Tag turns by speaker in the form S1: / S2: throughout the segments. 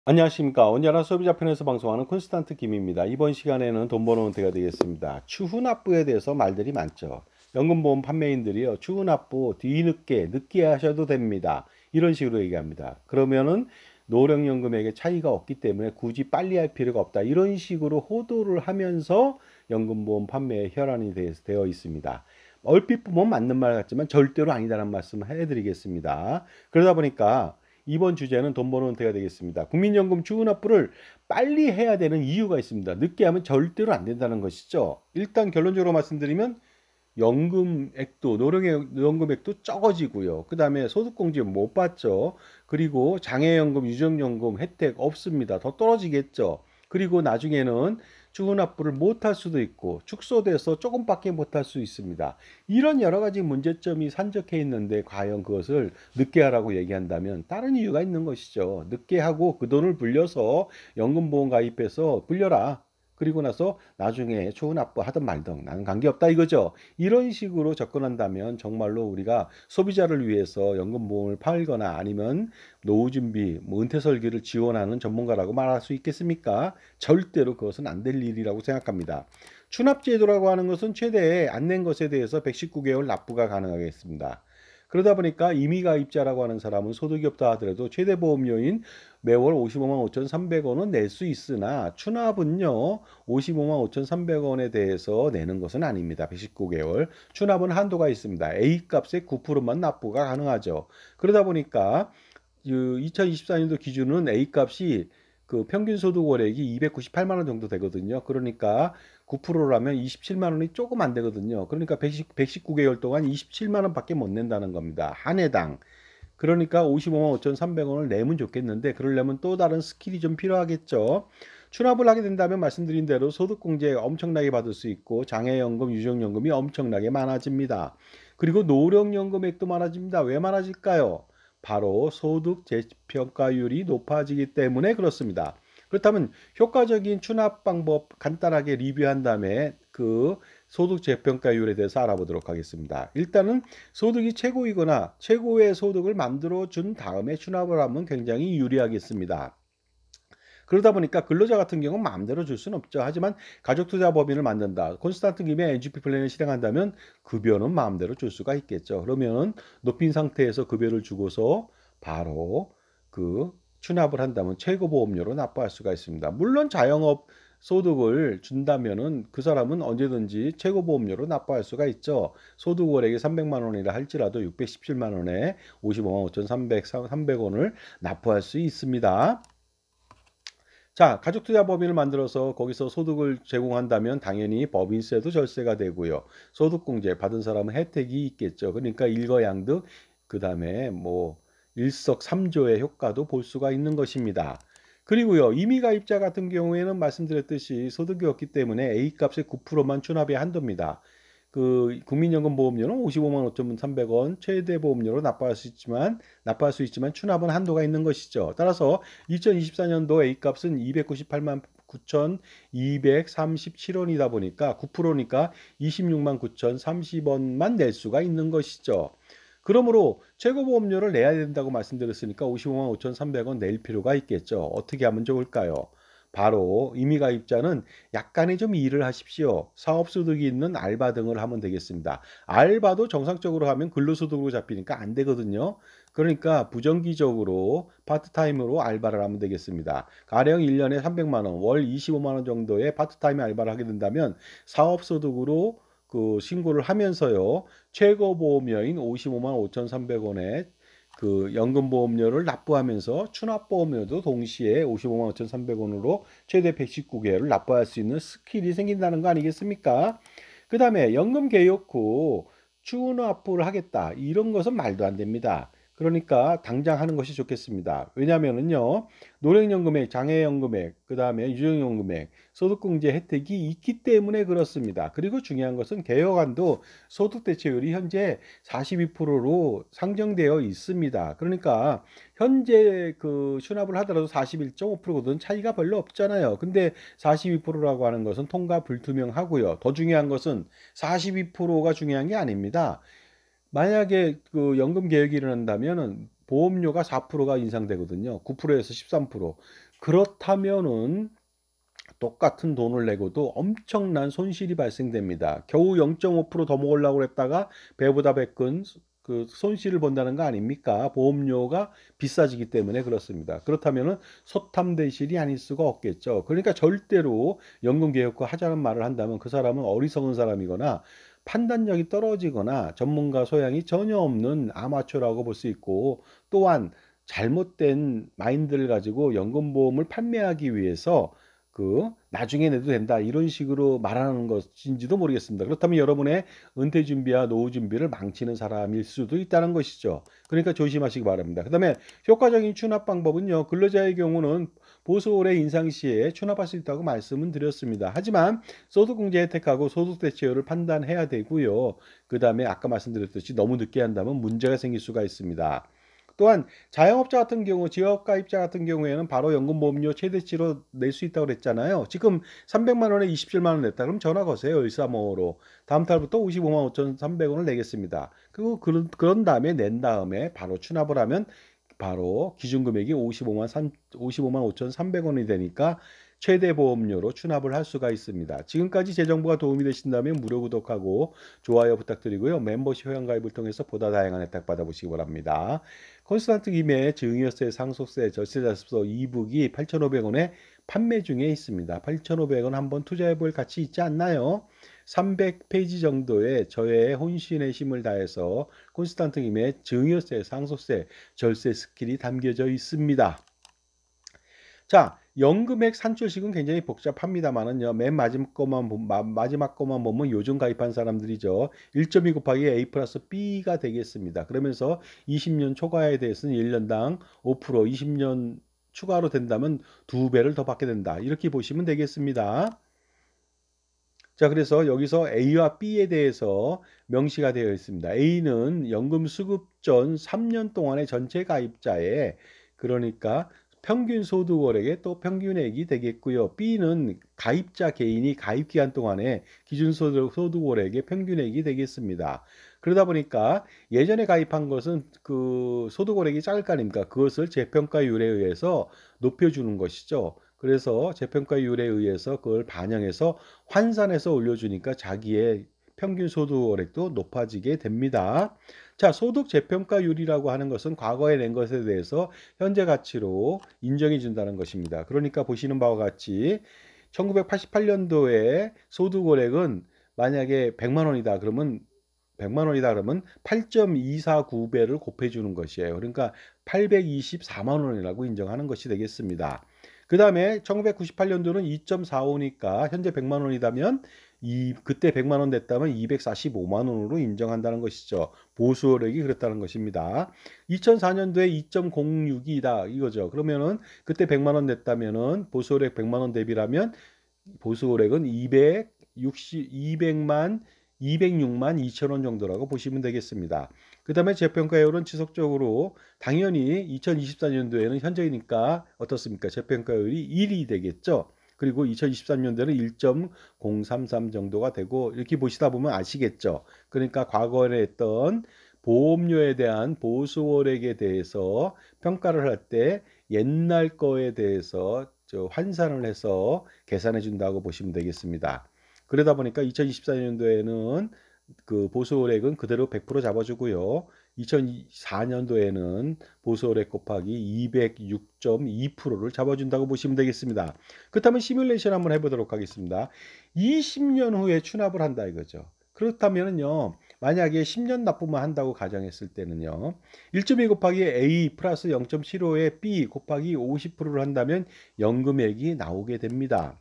S1: 안녕하십니까. 언제나 소비자 편에서 방송하는 콘스탄트 김입니다. 이번 시간에는 돈 버는 은퇴가 되겠습니다. 추후 납부에 대해서 말들이 많죠. 연금보험 판매인들이요, 추후 납부 뒤늦게 늦게 하셔도 됩니다. 이런 식으로 얘기합니다. 그러면은 노령연금액에 차이가 없기 때문에 굳이 빨리 할 필요가 없다. 이런 식으로 호도를 하면서 연금보험 판매에 혈안이 되어 있습니다. 얼핏 보면 맞는 말 같지만 절대로 아니다라는 말씀을 해드리겠습니다. 그러다 보니까 이번 주제는 돈 버는 은퇴가 되겠습니다. 국민연금 추후납부를 빨리 해야 되는 이유가 있습니다. 늦게 하면 절대로 안 된다는 것이죠. 일단 결론적으로 말씀드리면 연금액도 노령연금액도 적어지고요. 그 다음에 소득공제 못 받죠. 그리고 장애연금, 유족연금 혜택 없습니다. 더 떨어지겠죠. 그리고 나중에는 추후납부를 못할 수도 있고 축소돼서 조금밖에 못할 수 있습니다. 이런 여러 가지 문제점이 산적해 있는데 과연 그것을 늦게 하라고 얘기한다면 다른 이유가 있는 것이죠. 늦게 하고 그 돈을 불려서 연금보험 가입해서 불려라. 그리고 나서 나중에 추후납부 하든 말든 나는 관계없다 이거죠. 이런 식으로 접근한다면 정말로 우리가 소비자를 위해서 연금보험을 팔거나 아니면 노후준비, 은퇴설계를 지원하는 전문가라고 말할 수 있겠습니까? 절대로 그것은 안 될 일이라고 생각합니다. 추납제도라고 하는 것은 최대 안 낸 것에 대해서 119개월 납부가 가능하겠습니다. 그러다 보니까 임의가입자라고 하는 사람은 소득이 없다 하더라도 최대 보험료인 매월 55만 5,300원은 낼 수 있으나 추납은요 55만 5,300원에 대해서 내는 것은 아닙니다. 119개월 추납은 한도가 있습니다. A값의 9%만 납부가 가능하죠. 그러다 보니까 2024년도 기준은 A값이 그 평균 소득 월액이 298만 원 정도 되거든요. 그러니까 9%라면 27만 원이 조금 안 되거든요. 그러니까 119개월 동안 27만 원밖에 못 낸다는 겁니다. 한 해당. 그러니까 55만 5,300원을 내면 좋겠는데 그러려면 또 다른 스킬이 좀 필요하겠죠. 추납을 하게 된다면 말씀드린 대로 소득공제 엄청나게 받을 수 있고 장애연금, 유족연금이 엄청나게 많아집니다. 그리고 노령연금액도 많아집니다. 왜 많아질까요? 바로 소득 재평가율이 높아지기 때문에 그렇습니다. 그렇다면 효과적인 추납 방법 간단하게 리뷰한 다음에 그 소득 재평가율에 대해서 알아보도록 하겠습니다. 일단은 소득이 최고이거나 최고의 소득을 만들어 준 다음에 추납을 하면 굉장히 유리하겠습니다. 그러다 보니까 근로자 같은 경우는 마음대로 줄 수는 없죠. 하지만 가족투자법인을 만든다. 콘스탄트 김의 NGP 플랜을 실행한다면 급여는 마음대로 줄 수가 있겠죠. 그러면은 높인 상태에서 급여를 주고서 바로 그 추납을 한다면 최고보험료로 납부할 수가 있습니다. 물론 자영업 소득을 준다면은 그 사람은 언제든지 최고보험료로 납부할 수가 있죠. 소득 월액이 300만 원이라 할지라도 617만 원에 55만 5,300원을 납부할 수 있습니다. 자, 가족투자법인을 만들어서 거기서 소득을 제공한다면 당연히 법인세도 절세가 되고요. 소득공제 받은 사람은 혜택이 있겠죠. 그러니까 일거양득, 그 다음에 뭐 일석삼조의 효과도 볼 수가 있는 것입니다. 그리고요, 임의가입자 같은 경우에는 말씀드렸듯이 소득이 없기 때문에 A값의 9%만 추납이 한도입니다. 그 국민연금보험료는 55만 5,300원 최대 보험료로 납부할 수 있지만 추납은 한도가 있는 것이죠. 따라서 2024년도 A값은 298만 9,237원이다 보니까 9%니까 26만 9,030원만 낼 수가 있는 것이죠. 그러므로 최고보험료를 내야 된다고 말씀드렸으니까 55만 5,300원 낼 필요가 있겠죠. 어떻게 하면 좋을까요? 바로 임의가입자는 약간의 좀 일을 하십시오. 사업소득이 있는 알바 등을 하면 되겠습니다. 알바도 정상적으로 하면 근로소득으로 잡히니까 안 되거든요. 그러니까 부정기적으로 파트타임으로 알바를 하면 되겠습니다. 가령 1년에 300만 원, 월 25만 원 정도의 파트타임 알바를 하게 된다면 사업소득으로 그 신고를 하면서요. 최고보험료인 55만 5,300원에 그 연금보험료를 납부하면서 추납보험료도 동시에 55만 5,300원으로 최대 119개를 납부할 수 있는 스킬이 생긴다는 거 아니겠습니까? 그 다음에 연금 개요 후 추납부를 하겠다. 이런 것은 말도 안 됩니다. 그러니까 당장 하는 것이 좋겠습니다. 왜냐하면요, 노령연금액, 장애연금액, 그 다음에 유족연금액, 소득공제 혜택이 있기 때문에 그렇습니다. 그리고 중요한 것은 개요간도 소득 대체율이 현재 42%로 상정되어 있습니다. 그러니까 현재 그 수납을 하더라도 41.5%거든 차이가 별로 없잖아요. 근데 42%라고 하는 것은 통과 불투명하고요. 더 중요한 것은 42%가 중요한 게 아닙니다. 만약에 그 연금 개혁이 일어난다면은 보험료가 4%가 인상되거든요. 9%에서 13%. 그렇다면은 똑같은 돈을 내고도 엄청난 손실이 발생됩니다. 겨우 0.5%더 먹으려고 했다가 배보다 배끈 그 손실을 본다는 거 아닙니까? 보험료가 비싸지기 때문에 그렇습니다. 그렇다면은 소탐대실이 아닐 수가 없겠죠. 그러니까 절대로 연금 개혁화 하자는 말을 한다면 그 사람은 어리석은 사람이거나 판단력이 떨어지거나 전문가 소양이 전혀 없는 아마추어라고 볼 수 있고, 또한 잘못된 마인드를 가지고 연금보험을 판매하기 위해서 나중에 내도 된다 이런 식으로 말하는 것인지도 모르겠습니다. 그렇다면 여러분의 은퇴 준비와 노후 준비를 망치는 사람일 수도 있다는 것이죠. 그러니까 조심하시기 바랍니다. 그 다음에 효과적인 추납 방법은요, 근로자의 경우는 보수월의 인상 시에 추납할 수 있다고 말씀은 드렸습니다. 하지만 소득공제 혜택하고 소득 대체율을 판단해야 되고요. 그 다음에 아까 말씀드렸듯이 너무 늦게 한다면 문제가 생길 수가 있습니다. 또한 자영업자 같은 경우, 지역가입자 같은 경우에는 바로 연금보험료 최대치로 낼 수 있다고 그랬잖아요. 지금 300만 원에 27만 원 냈다. 그럼 전화 거세요. 1355로. 다음 달부터 55만 5,300원을 내겠습니다. 그리고 그런 다음에 낸 다음에 바로 추납을 하면 바로 기준금액이 55만 5,300원이 되니까 최대 보험료로 추납을 할 수가 있습니다. 지금까지 제 정보가 도움이 되신다면 무료 구독하고 좋아요 부탁드리고요. 멤버십 회원가입을 통해서 보다 다양한 혜택 받아보시기 바랍니다. 콘스탄트 김의 증여세, 상속세, 절세자습서 2북이 8,500원에 판매 중에 있습니다. 8,500원 한번 투자해볼 가치 있지 않나요? 300페이지 정도의 저의 혼신의 힘을 다해서 콘스탄트 김의 증여세, 상속세, 절세 스킬이 담겨져 있습니다. 자, 연금액 산출식은 굉장히 복잡합니다만은요. 맨 마지막 것만 보면 요즘 가입한 사람들이죠. 1.2 곱하기 A 플러스 B가 되겠습니다. 그러면서 20년 초과에 대해서는 1년당 5%, 20년 추가로 된다면 2배를 더 받게 된다. 이렇게 보시면 되겠습니다. 자, 그래서 여기서 A와 B에 대해서 명시가 되어 있습니다. A는 연금 수급 전 3년 동안의 전체 가입자의, 그러니까 평균 소득월액의 또 평균액이 되겠고요. B는 가입자 개인이 가입 기간 동안에 기준 소득월액의 평균액이 되겠습니다. 그러다 보니까 예전에 가입한 것은 그 소득월액이 작을 거 아닙니까? 그것을 재평가율에 의해서 높여주는 것이죠. 그래서 재평가율에 의해서 그걸 반영해서 환산해서 올려주니까 자기의 평균 소득월액도 높아지게 됩니다. 자, 소득 재평가율이라고 하는 것은 과거에 낸 것에 대해서 현재 가치로 인정해 준다는 것입니다. 그러니까 보시는 바와 같이 1988년도에 소득월액은 만약에 100만 원이다 그러면 8.249배를 곱해주는 것이에요. 그러니까 824만 원이라고 인정하는 것이 되겠습니다. 그 다음에 1998년도는 2.45니까 현재 100만 원이다면 그때 100만 원 냈다면 245만 원으로 인정한다는 것이죠. 보수월액이 그랬다는 것입니다. 2004년도에 2.06이다 이거죠. 그러면은 그때 100만 원 냈다면은 보수월액 100만 원 대비라면 보수월액은 206만 2천 원 정도라고 보시면 되겠습니다. 그 다음에 재평가율은 지속적으로 당연히 2024년도에는 현재이니까 어떻습니까? 재평가율이 1이 되겠죠. 그리고 2023년도에는 1.033 정도가 되고 이렇게 보시다 보면 아시겠죠. 그러니까 과거에 했던 보험료에 대한 보수월액에 대해서 평가를 할 때 옛날 거에 대해서 환산을 해서 계산해 준다고 보시면 되겠습니다. 그러다 보니까 2024년도에는 그 보수월액은 그대로 100% 잡아주고요. 2004년도에는 보수월액 곱하기 206.2%를 잡아준다고 보시면 되겠습니다. 그렇다면 시뮬레이션 한번 해보도록 하겠습니다. 20년 후에 추납을 한다 이거죠. 그렇다면요, 만약에 10년 납부만 한다고 가정했을 때는요, 1.2 곱하기 A 플러스 0.75에 B 곱하기 50%를 한다면 연금액이 나오게 됩니다.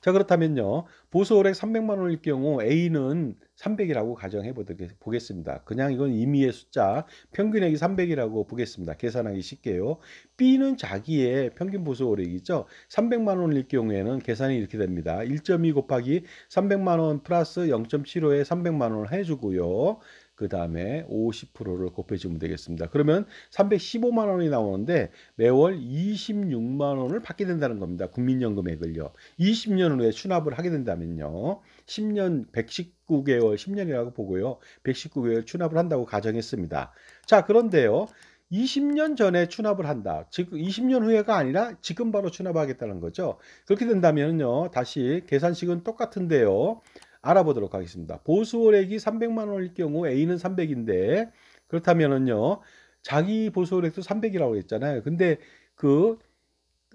S1: 자, 그렇다면요, 보수월액 300만 원일 경우 A는 300이라고 가정해 보겠습니다. 그냥 이건 임의의 숫자, 평균액이 300이라고 보겠습니다. 계산하기 쉽게요. B는 자기의 평균 보수월액이죠. 300만 원일 경우에는 계산이 이렇게 됩니다. 1.2 곱하기 300만 원 플러스 0.75에 300만 원을 해주고요. 그 다음에 50%를 곱해주면 되겠습니다. 그러면 315만 원이 나오는데 매월 26만 원을 받게 된다는 겁니다. 국민연금액을요. 20년 후에 추납을 하게 된다면요. 10년 119개월 10년이라고 보고요. 119개월 추납을 한다고 가정했습니다. 자, 그런데요. 20년 전에 추납을 한다. 즉 20년 후에가 아니라 지금 바로 추납하겠다는 거죠. 그렇게 된다면요. 다시 계산식은 똑같은데요. 알아보도록 하겠습니다. 보수월액이 300만 원일 경우 A는 300인데 그렇다면은요. 자기 보수월액도 300이라고 했잖아요. 근데 그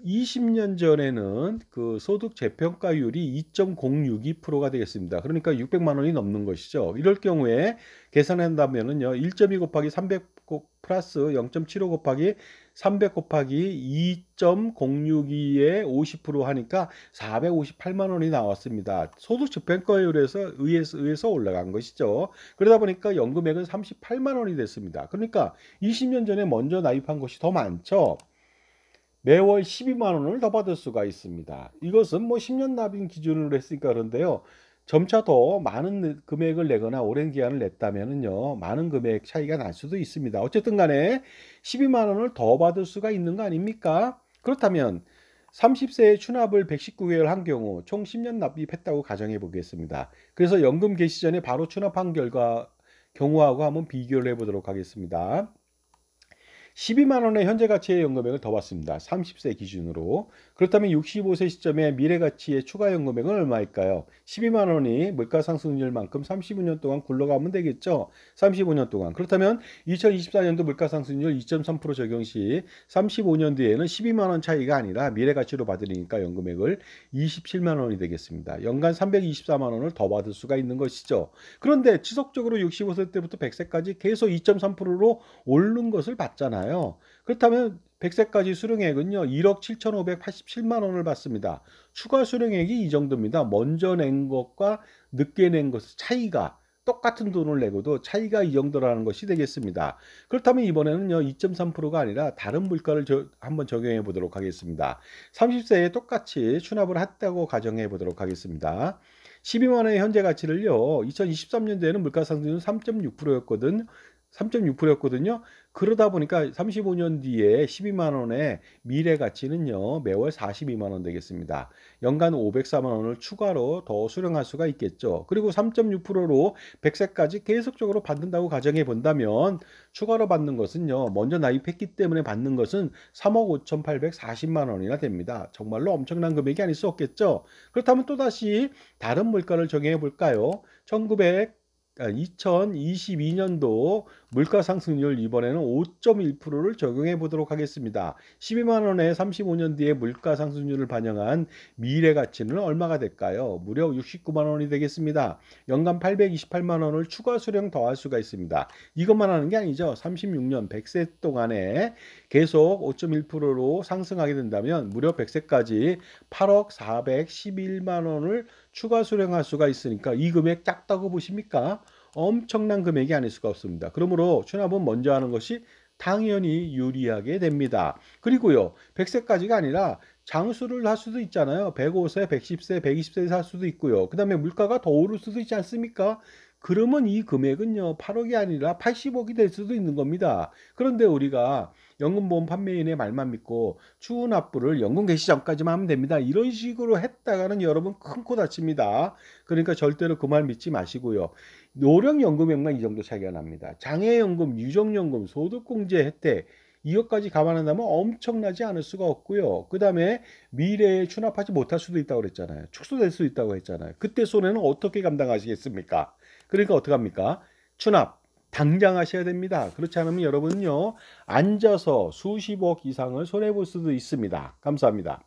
S1: 20년 전에는 그 소득 재평가율이 2.062%가 되겠습니다. 그러니까 600만 원이 넘는 것이죠. 이럴 경우에 계산한다면은요. 1.2 곱하기 300 플러스 0.75 곱하기 300 곱하기 2.062에 50% 하니까 458만 원이 나왔습니다. 소득 재평가율에서 의해서 올라간 것이죠. 그러다 보니까 연금액은 38만 원이 됐습니다. 그러니까 20년 전에 먼저 나입한 것이 더 많죠. 매월 12만 원을 더 받을 수가 있습니다. 이것은 뭐 10년 납입 기준으로 했으니까 그런데요. 점차 더 많은 금액을 내거나 오랜 기간을 냈다면은요. 많은 금액 차이가 날 수도 있습니다. 어쨌든 간에 12만 원을 더 받을 수가 있는 거 아닙니까? 그렇다면 30세에 추납을 119개월 한 경우 총 10년 납입했다고 가정해 보겠습니다. 그래서 연금 개시 전에 바로 추납한 경우하고 한번 비교를 해 보도록 하겠습니다. 12만 원의 현재 가치의 연금액을 더 받습니다. 30세 기준으로. 그렇다면 65세 시점에 미래 가치의 추가 연금액은 얼마일까요? 12만 원이 물가 상승률만큼 35년 동안 굴러가면 되겠죠. 35년 동안. 그렇다면 2024년도 물가 상승률 2.3% 적용 시 35년 뒤에는 12만 원 차이가 아니라 미래 가치로 받으니까 연금액을 27만 원이 되겠습니다. 연간 324만 원을 더 받을 수가 있는 것이죠. 그런데 지속적으로 65세 때부터 100세까지 계속 2.3%로 오른 것을 받잖아요. 그렇다면 100세까지 수령액은요 1억 7,587만 원을 받습니다. 추가 수령액이 이 정도입니다. 먼저 낸 것과 늦게 낸 것 차이가 똑같은 돈을 내고도 차이가 이 정도라는 것이 되겠습니다. 그렇다면 이번에는요 2.3%가 아니라 다른 물가를 한번 적용해 보도록 하겠습니다. 30세에 똑같이 추납을 했다고 가정해 보도록 하겠습니다. 12만 원의 현재 가치를요 2023년도에는 물가 상승률 3.6%였거든요. 3.6%였거든요. 그러다 보니까 35년 뒤에 12만 원의 미래 가치는요. 매월 42만 원 되겠습니다. 연간 504만 원을 추가로 더 수령할 수가 있겠죠. 그리고 3.6%로 100세까지 계속적으로 받는다고 가정해 본다면 추가로 받는 것은요. 먼저 나입했기 때문에 받는 것은 3억 5,840만 원이나 됩니다. 정말로 엄청난 금액이 아닐 수 없겠죠. 그렇다면 또다시 다른 물가를 정해 볼까요? 2022년도 물가 상승률 이번에는 5.1%를 적용해 보도록 하겠습니다. 12만 원에 35년 뒤에 물가 상승률을 반영한 미래 가치는 얼마가 될까요? 무려 69만 원이 되겠습니다. 연간 828만 원을 추가 수령 더할 수가 있습니다. 이것만 하는 게 아니죠. 36년 100세 동안에 계속 5.1%로 상승하게 된다면 무려 100세까지 8억 411만 원을 추가 수령할 수가 있으니까 이 금액 작다고 보십니까? 엄청난 금액이 아닐 수가 없습니다. 그러므로 추납은 먼저 하는 것이 당연히 유리하게 됩니다. 그리고요, 100세까지가 아니라 장수를 할 수도 있잖아요. 105세, 110세, 120세 살 수도 있고요. 그 다음에 물가가 더 오를 수도 있지 않습니까? 그러면 이 금액은요, 8억이 아니라 80억이 될 수도 있는 겁니다. 그런데 우리가 연금보험 판매인의 말만 믿고 추후 납부를 연금 개시 전까지만 하면 됩니다. 이런 식으로 했다가는 여러분 큰 코 다칩니다. 그러니까 절대로 그 말 믿지 마시고요. 노령연금액만 이 정도 차이가 납니다. 장애연금, 유족연금, 소득공제 혜택 이것까지 감안한다면 엄청나지 않을 수가 없고요. 그 다음에 미래에 추납하지 못할 수도 있다고 그랬잖아요. 축소될 수 있다고 했잖아요. 그때 손해는 어떻게 감당하시겠습니까? 그러니까 어떡합니까? 추납 당장 하셔야 됩니다. 그렇지 않으면 여러분은요 앉아서 수십억 이상을 손해볼 수도 있습니다. 감사합니다.